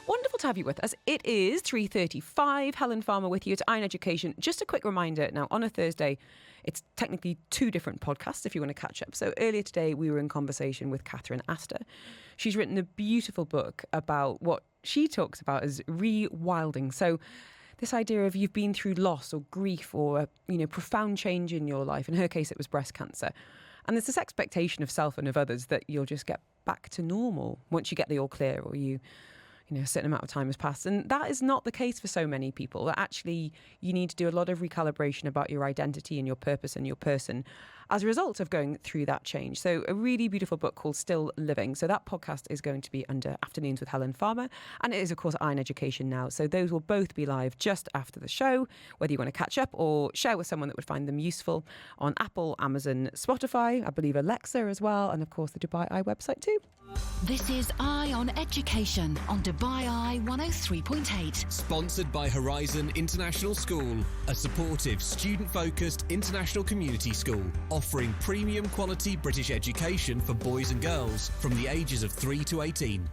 Wonderful to have you with us. It is 3:35. Helen Farmer with you. It's Iron Education. Just a quick reminder now, on a Thursday, it's technically two different podcasts if you want to catch up. So earlier today, we were in conversation with Catherine Astor. She's written a beautiful book about what she talks about as rewilding. So this idea of you've been through loss or grief or profound change in your life. In her case, it was breast cancer. And there's this expectation of self and of others that you'll just get back to normal once you get the all clear or a certain amount of time has passed. And that is not the case for so many people. That actually you need to do a lot of recalibration about your identity and your purpose and your person as a result of going through that change. So a really beautiful book called Still Living. So that podcast is going to be under Afternoons with Helen Farmer. And it is, of course, Iron Education now. So those will both be live just after the show, whether you want to catch up or share with someone that would find them useful on Apple, Amazon, Spotify, I believe Alexa as well, and of course the Dubai Eye website too. This is Eye on Education on Dubai Eye 103.8. Sponsored by Horizon International School, a supportive, student-focused international community school offering premium quality British education for boys and girls from the ages of 3 to 18.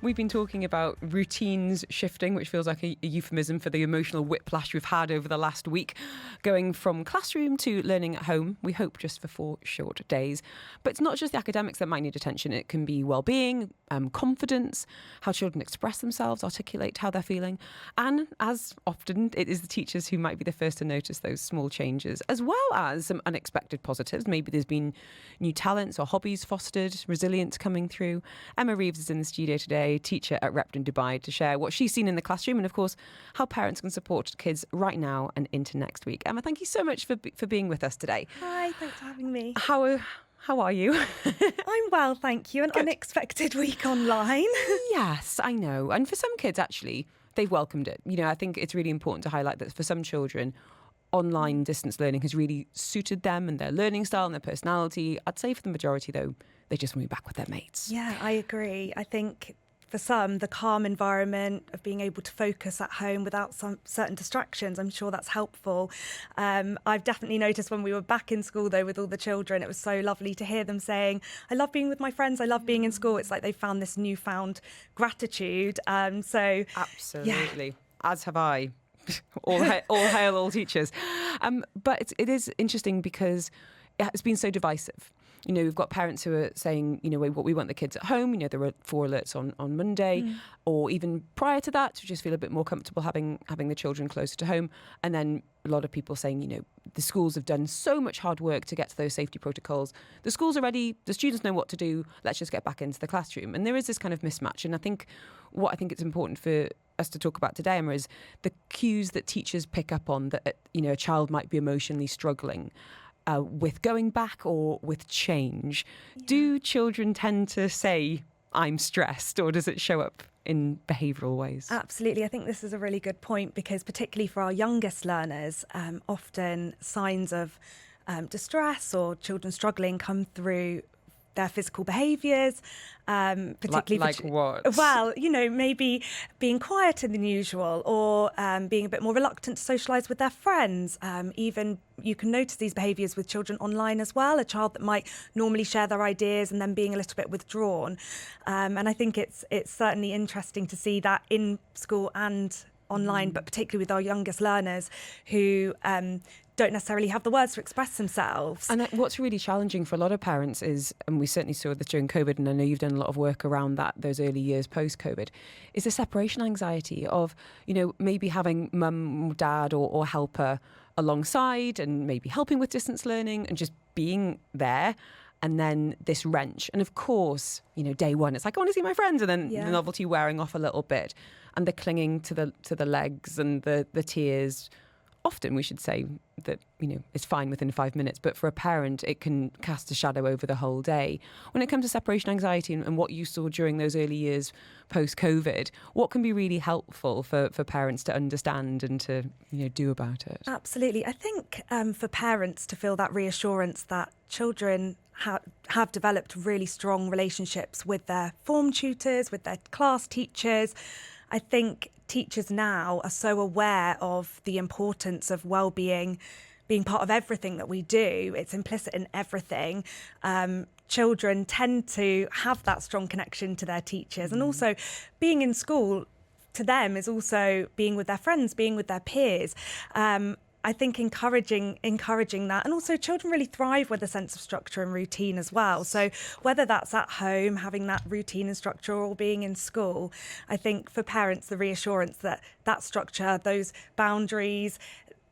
We've been talking about routines shifting, which feels like a euphemism for the emotional whiplash we've had over the last week, going from classroom to learning at home, we hope just for 4 short days. But it's not just the academics that might need attention. It can be well-being, confidence, how children express themselves, articulate how they're feeling. And as often, it is the teachers who might be the first to notice those small changes, as well as some unexpected positives. Maybe there's been new talents or hobbies fostered, resilience coming through. Emma Reeves is in the studio today, teacher at Repton Dubai, to share what she's seen in the classroom and, of course, how parents can support kids right now and into next week. Emma, thank you so much for being with us today. Hi, thanks for having me. How are you? I'm well, thank you. An unexpected week online. Yes, I know. And for some kids, actually, they've welcomed it. I think it's really important to highlight that for some children, online distance learning has really suited them and their learning style and their personality. I'd say for the majority, though, they just want to be back with their mates. Yeah, I agree. I think for some, the calm environment of being able to focus at home without some certain distractions, I'm sure that's helpful. I've definitely noticed when we were back in school, though, with all the children, it was so lovely to hear them saying, I love being with my friends, I love being in school. It's like they found this newfound gratitude. So absolutely, yeah. As have I. all hail all teachers. But it is interesting because it's been so divisive. We've got parents who are saying, what we want the kids at home. There were 4 alerts on Monday, or even prior to that, to just feel a bit more comfortable having the children closer to home. And then a lot of people saying, the schools have done so much hard work to get to those safety protocols. The schools are ready. The students know what to do. Let's just get back into the classroom. And there is this kind of mismatch. And I think it's important for us to talk about today, Emma, is the cues that teachers pick up on that, a child might be emotionally struggling with going back or with change. Yeah. Do children tend to say, I'm stressed, or does it show up in behavioural ways? Absolutely. I think this is a really good point, because particularly for our youngest learners, often signs of distress or children struggling come through their physical behaviours, particularly like what? Well, maybe being quieter than usual, or being a bit more reluctant to socialise with their friends. Even you can notice these behaviours with children online as well. A child that might normally share their ideas and then being a little bit withdrawn. And I think it's certainly interesting to see that in school and online, but particularly with our youngest learners who don't necessarily have the words to express themselves. And what's really challenging for a lot of parents is, and we certainly saw this during COVID, and I know you've done a lot of work around that, those early years post-COVID, is the separation anxiety of, maybe having mum, dad or helper alongside and maybe helping with distance learning and just being there. And then this wrench. And of course, day one, it's like, I want to see my friends. And then the novelty wearing off a little bit. And the clinging to the legs and the tears. Often we should say that, it's fine within 5 minutes. But for a parent, it can cast a shadow over the whole day. When it comes to separation anxiety and what you saw during those early years post-COVID, what can be really helpful for parents to understand and to, do about it? Absolutely. I think for parents to feel that reassurance that children have developed really strong relationships with their form tutors, with their class teachers. I think teachers now are so aware of the importance of well-being being part of everything that we do. It's implicit in everything. Children tend to have that strong connection to their teachers. And also being in school, to them is also being with their friends, being with their peers. I think encouraging that, and also children really thrive with a sense of structure and routine as well. So whether that's at home, having that routine and structure, or being in school, I think for parents, the reassurance that that structure, those boundaries,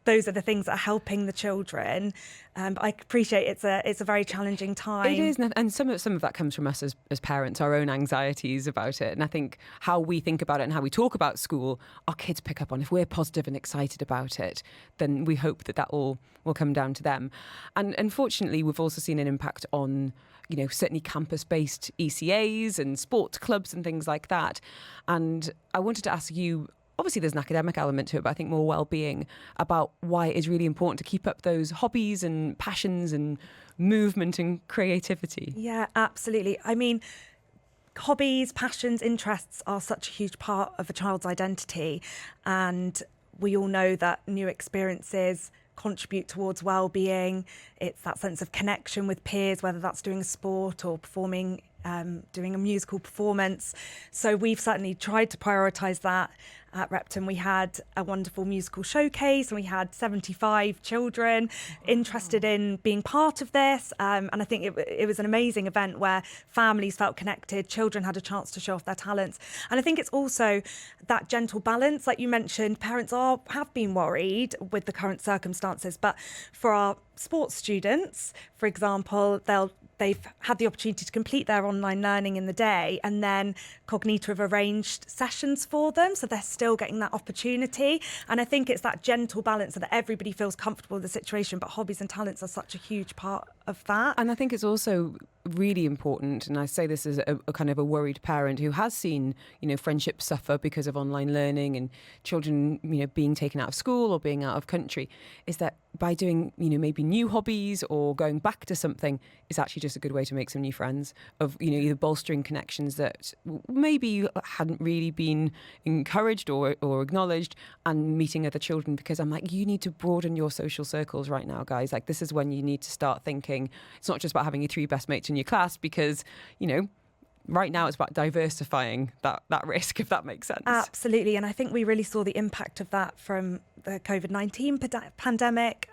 those are the things that are helping the children. I appreciate it's a very challenging time. It is, and some of that comes from us as parents, our own anxieties about it. And I think how we think about it and how we talk about school, our kids pick up on. If we're positive and excited about it, then we hope that all will come down to them. And unfortunately, we've also seen an impact on, certainly campus-based ECAs and sports clubs and things like that. And I wanted to ask you, obviously there's an academic element to it, but I think more well-being, about why it is really important to keep up those hobbies and passions and movement and creativity. Yeah, absolutely. I mean, hobbies, passions, interests are such a huge part of a child's identity. And we all know that new experiences contribute towards well-being. It's that sense of connection with peers, whether that's doing a sport or performing, doing a musical performance. So we've certainly tried to prioritise that. At Repton, we had a wonderful musical showcase, and we had 75 children interested in being part of this. And I think it was an amazing event where families felt connected, children had a chance to show off their talents. And I think it's also that gentle balance. Like you mentioned, parents have been worried with the current circumstances, but for our sports students, for example, they've had the opportunity to complete their online learning in the day, and then Cognita have arranged sessions for them, so they're still getting that opportunity. And I think it's that gentle balance so that everybody feels comfortable with the situation, but hobbies and talents are such a huge part of that. And I think it's also really important, and I say this as a kind of a worried parent who has seen, friendships suffer because of online learning and children, being taken out of school or being out of country, is that by doing, maybe new hobbies or going back to something is actually just a good way to make some new friends, of, either bolstering connections that maybe hadn't really been encouraged or acknowledged, and meeting other children. Because I'm like, you need to broaden your social circles right now, guys. Like, this is when you need to start thinking it's not just about having your 3 best mates in your class, because, right now it's about diversifying that risk, if that makes sense. Absolutely. And I think we really saw the impact of that from the COVID-19 pandemic.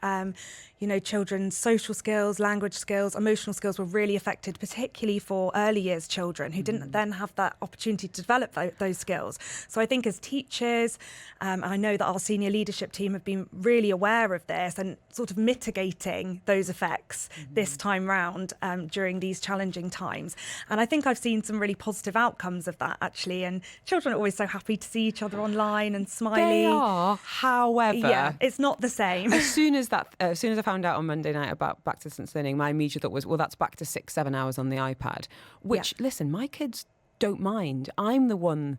Children's social skills, language skills, emotional skills were really affected, particularly for early years children who didn't then have that opportunity to develop those skills. So I think as teachers, I know that our senior leadership team have been really aware of this and sort of mitigating those effects this time round during these challenging times. And I think I've seen some really positive outcomes of that, actually. And children are always so happy to see each other online and smiley. They are, however, yeah, it's not the same. As soon as I found out on Monday night about back to distance learning, my immediate thought was, well, that's back to 6-7 hours on the iPad, which, listen, my kids don't mind. I'm the one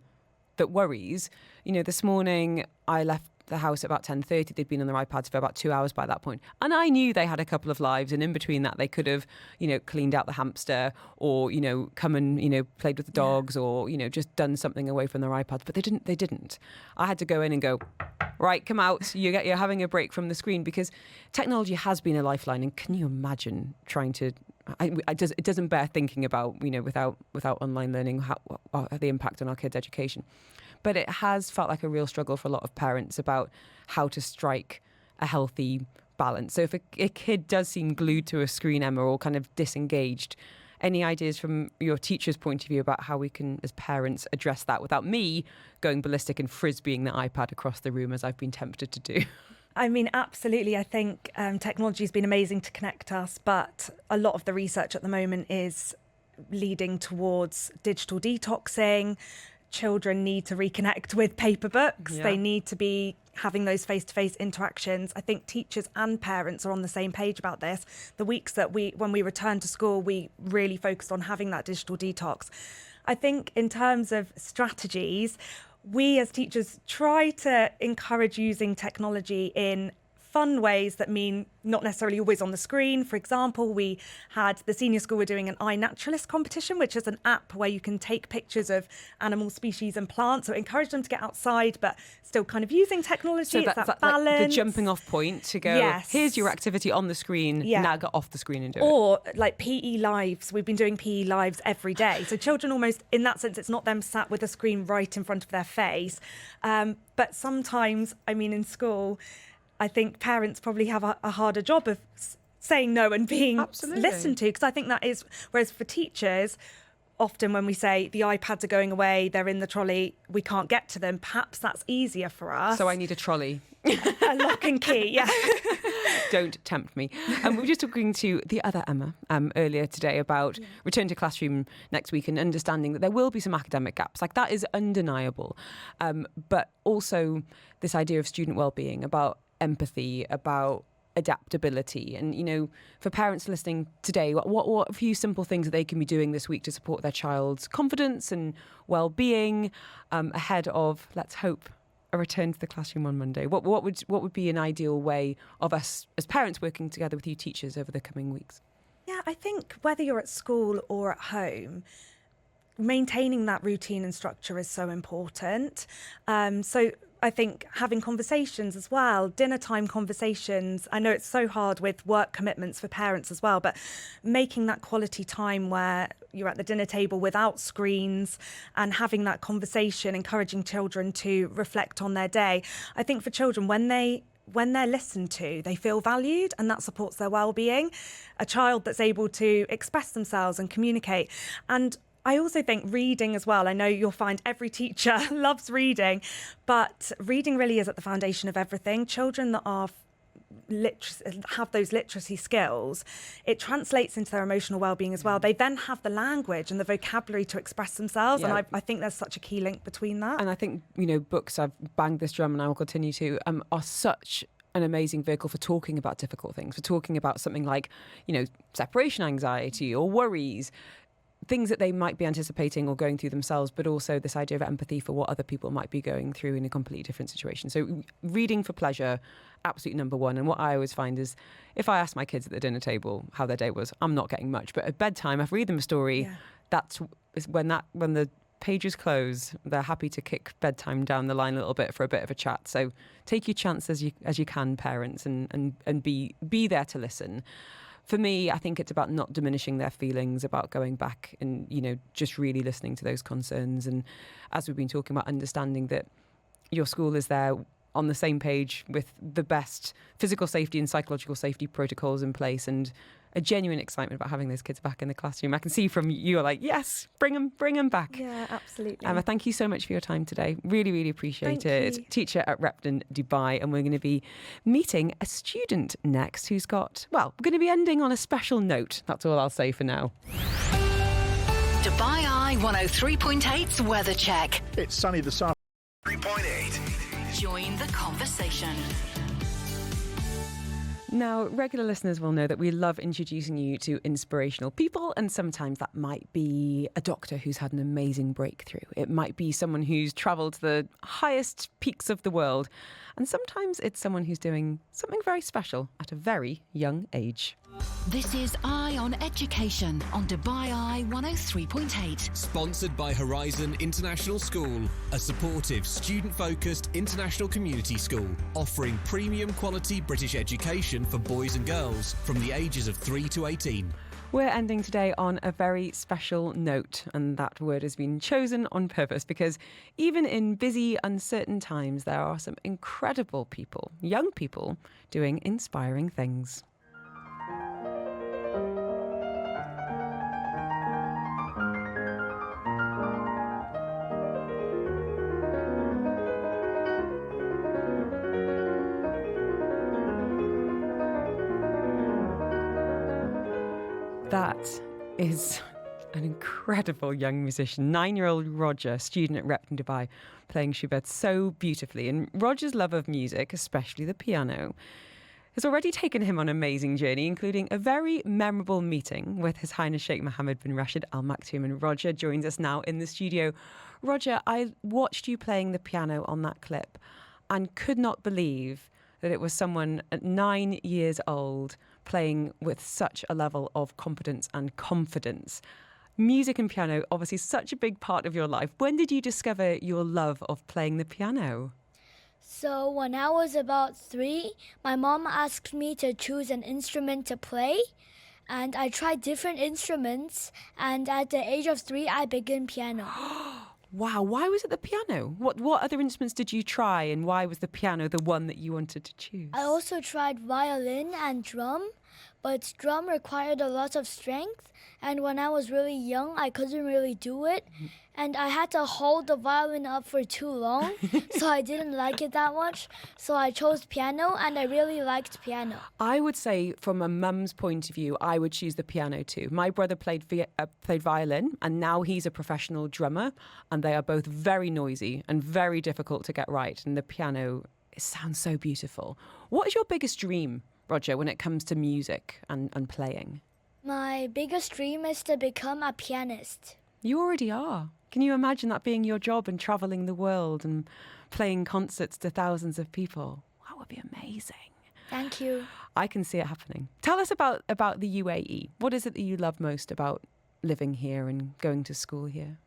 that worries. This morning I left the house at about 10:30. They'd been on their iPads for about 2 hours by that point. And I knew they had a couple of lives, and in between that they could have, cleaned out the hamster, or, come and, played with the dogs, or, just done something away from their iPads. But they didn't. I had to go in and go, right, come out. You're having a break from the screen, because technology has been a lifeline. And can you imagine trying to, it doesn't bear thinking about, without online learning, the impact on our kids' education. But it has felt like a real struggle for a lot of parents about how to strike a healthy balance. So if a kid does seem glued to a screen, Emma, or kind of disengaged, any ideas from your teacher's point of view about how we can, as parents, address that without me going ballistic and frisbeeing the iPad across the room, as I've been tempted to do? I mean, absolutely. I think technology has been amazing to connect us, but a lot of the research at the moment is leading towards digital detoxing. Children need to reconnect with paper books. Yeah. They need to be having those face-to-face interactions. I think teachers and parents are on the same page about this. The weeks that when we returned to school, we really focused on having that digital detox. I think in terms of strategies, we as teachers try to encourage using technology in fun ways that mean not necessarily always on the screen. For example, we had the senior school were doing an iNaturalist competition, which is an app where you can take pictures of animal species and plants. So encourage them to get outside, but still kind of using technology. So it's that's that balance. like the jumping off point to go, Yes. here's your activity on the screen, now get off the screen and do it. Or like PE lives. We've been doing PE lives every day. So children almost, in that sense, it's not them sat with a screen right in front of their face. But sometimes, I mean, in school, I think parents probably have a harder job of saying no and being listened to, because I think that is, whereas for teachers, often when we say the iPads are going away, they're in the trolley, we can't get to them, perhaps that's easier for us. So I need a trolley. A lock and key, yeah. Don't tempt me. We were just talking to the other Emma earlier today about return to classroom next week and understanding that there will be some academic gaps. Like, that is undeniable. But also this idea of student well-being, about empathy, about adaptability. And, you know, for parents listening today, what a few simple things that they can be doing this week to support their child's confidence and well-being ahead of, let's hope, a return to the classroom on Monday? What would be an ideal way of us as parents working together with you teachers over the coming weeks? Yeah, I think whether you're at school or at home, maintaining that routine and structure is so important. So I think having conversations as well, dinner time conversations. I know it's so hard with work commitments for parents as well, but making that quality time where you're at the dinner table without screens and having that conversation, encouraging children to reflect on their day. I think for children, when they're listened to, they feel valued, and that supports their well-being. A child that's able to express themselves and communicate. And I also think reading as well. I know you'll find every teacher loves reading, but reading really is at the foundation of everything. Children that are have those literacy skills, it translates into their emotional well-being as well. They then have the language and the vocabulary to express themselves, and I think there's such a key link between that. And I think, you know, books, I've banged this drum and I will continue to, are such an amazing vehicle for talking about difficult things, for talking about something like, you know, separation anxiety or worries, things that they might be anticipating or going through themselves, but also this idea of empathy for what other people might be going through in a completely different situation. So reading for pleasure, absolute number one. And what I always find is, if I ask my kids at the dinner table how their day was, I'm not getting much. But at bedtime, if I read them a story, that's when the pages close, they're happy to kick bedtime down the line a little bit for a bit of a chat. So take your chance as you can, parents, and be there to listen. For me, I think it's about not diminishing their feelings, about going back and, you know, just really listening to those concerns. And as we've been talking about, understanding that your school is there on the same page with the best physical safety and psychological safety protocols in place, and a genuine excitement about having those kids back in the classroom. I can see from you are like, yes, bring them back. Yeah, absolutely. Emma, thank you so much for your time today. Really, really appreciate it. It's teacher at Repton Dubai, and we're going to be meeting a student next who's got, well, we're going to be ending on a special note. That's all I'll say for now. Dubai Eye 103.8's weather check. It's sunny this afternoon. 3.8. Join the conversation. Now, regular listeners will know that we love introducing you to inspirational people, and sometimes that might be a doctor who's had an amazing breakthrough. It might be someone who's travelled to the highest peaks of the world, and sometimes it's someone who's doing something very special at a very young age. This is Eye on Education on Dubai Eye 103.8. Sponsored by Horizon International School, a supportive, student-focused international community school offering premium quality British education for boys and girls from the ages of 3 to 18. We're ending today on a very special note, and that word has been chosen on purpose because even in busy, uncertain times, there are some incredible people, young people, doing inspiring things. That is an incredible young musician, 9-year-old Roger, student at Repton Dubai, playing Schubert so beautifully. And Roger's love of music, especially the piano, has already taken him on an amazing journey, including a very memorable meeting with His Highness Sheikh Mohammed bin Rashid Al Maktoum. And Roger joins us now in the studio. Roger, I watched you playing the piano on that clip and could not believe that it was someone at 9 years old playing with such a level of competence and confidence. Music and piano, obviously such a big part of your life. When did you discover your love of playing the piano? So when I was about 3, my mom asked me to choose an instrument to play. And I tried different instruments. And at the age of 3, I began piano. Wow, why was it the piano? What other instruments did you try, and why was the piano the one that you wanted to choose? I also tried violin and drum, but drum required a lot of strength, and when I was really young, I couldn't really do it, and I had to hold the violin up for too long, so I didn't like it that much, so I chose piano, and I really liked piano. I would say, from a mum's point of view, I would choose the piano too. My brother played violin, and now he's a professional drummer, and they are both very noisy and very difficult to get right, and the piano, it sounds so beautiful. What is your biggest dream, Roger, when it comes to music and playing? My biggest dream is to become a pianist. You already are. Can you imagine that being your job and travelling the world and playing concerts to thousands of people? That would be amazing. Thank you. I can see it happening. Tell us about the UAE. What is it that you love most about living here and going to school here?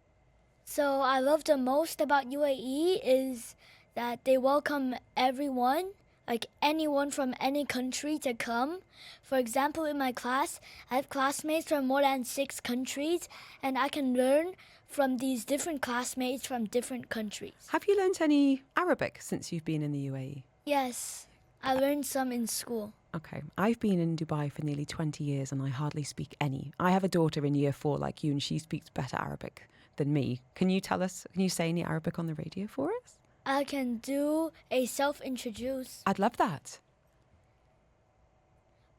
So I love the most about UAE is that they welcome everyone, like anyone from any country to come. For example, in my class, I have classmates from more than 6 countries, and I can learn from these different classmates from different countries. Have you learnt any Arabic since you've been in the UAE? Yes, I learned some in school. Okay, I've been in Dubai for nearly 20 years and I hardly speak any. I have a daughter in year 4 like you, and she speaks better Arabic than me. Can you say any Arabic on the radio for us? I can do a self-introduce. I'd love that.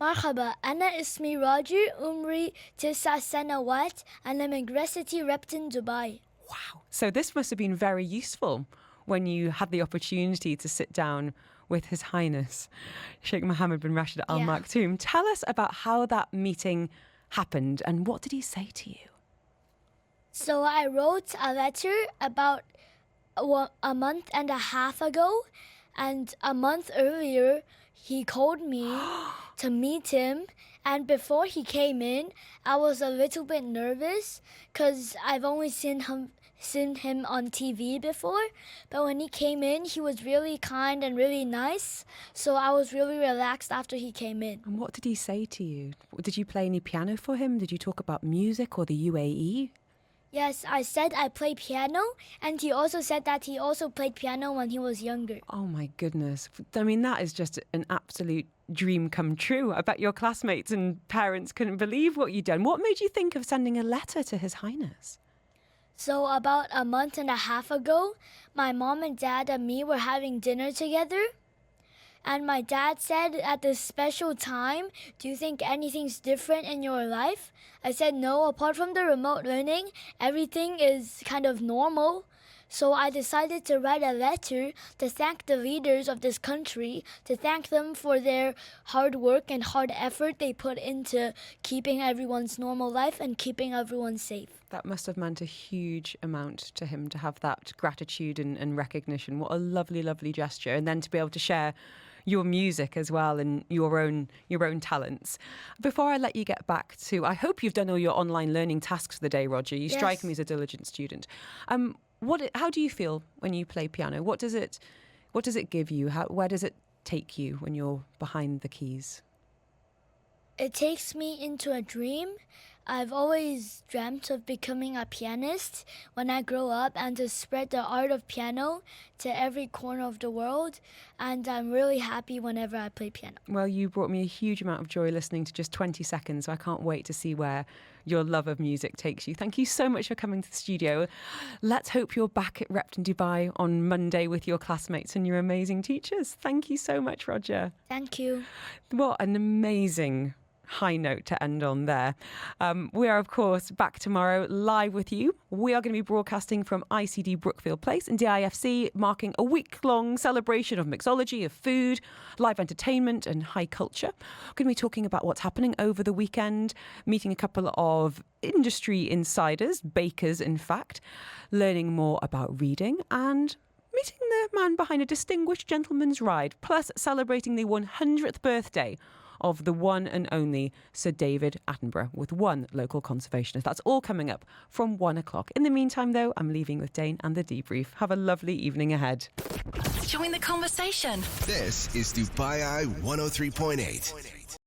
مرحبا أنا اسمي راجر عمري 9 سنوات أنا مدرستي Repton Dubai. Wow. So this must have been very useful when you had the opportunity to sit down with His Highness Sheikh Mohammed bin Rashid Al Maktoum. Tell us about how that meeting happened and what did he say to you? So I wrote a letter about a month and a half ago, and a month earlier he called me to meet him, and before he came in I was a little bit nervous because I've only seen him on TV before, but when he came in he was really kind and really nice, so I was really relaxed after he came in. And what did he say to you? Did you play any piano for him? Did you talk about music or the UAE? Yes, I said I play piano, and he also said that he also played piano when he was younger. Oh my goodness. I mean, that is just an absolute dream come true. I bet your classmates and parents couldn't believe what you'd done. What made you think of sending a letter to His Highness? So about a month and a half ago, my mom and dad and me were having dinner together. And my dad said at this special time, do you think anything's different in your life? I said no, apart from the remote learning, everything is kind of normal. So I decided to write a letter to thank the leaders of this country, to thank them for their hard work and hard effort they put into keeping everyone's normal life and keeping everyone safe. That must have meant a huge amount to him to have that gratitude and recognition. What a lovely, lovely gesture. And then to be able to share your music as well and your own talents. Before I let you get back to, I hope you've done all your online learning tasks for the day, Roger. You strike me as a diligent student. How do you feel when you play piano? What does it give you? Where does it take you when you're behind the keys? It takes me into a dream. I've always dreamt of becoming a pianist when I grow up and to spread the art of piano to every corner of the world. And I'm really happy whenever I play piano. Well, you brought me a huge amount of joy listening to just 20 seconds. So I can't wait to see where your love of music takes you. Thank you so much for coming to the studio. Let's hope you're back at Repton Dubai on Monday with your classmates and your amazing teachers. Thank you so much, Roger. Thank you. What an amazing high note to end on there. We are, of course, back tomorrow live with you. We are going to be broadcasting from ICD Brookfield Place in DIFC, marking a week-long celebration of mixology, of food, live entertainment and high culture. We're going to be talking about what's happening over the weekend, meeting a couple of industry insiders, bakers in fact, learning more about reading and meeting the man behind a distinguished gentleman's ride, plus celebrating the 100th birthday of the one and only Sir David Attenborough with one local conservationist. That's all coming up from 1 o'clock. In the meantime, though, I'm leaving with Dane and the debrief. Have a lovely evening ahead. Join the conversation. This is Dubai Eye 103.8.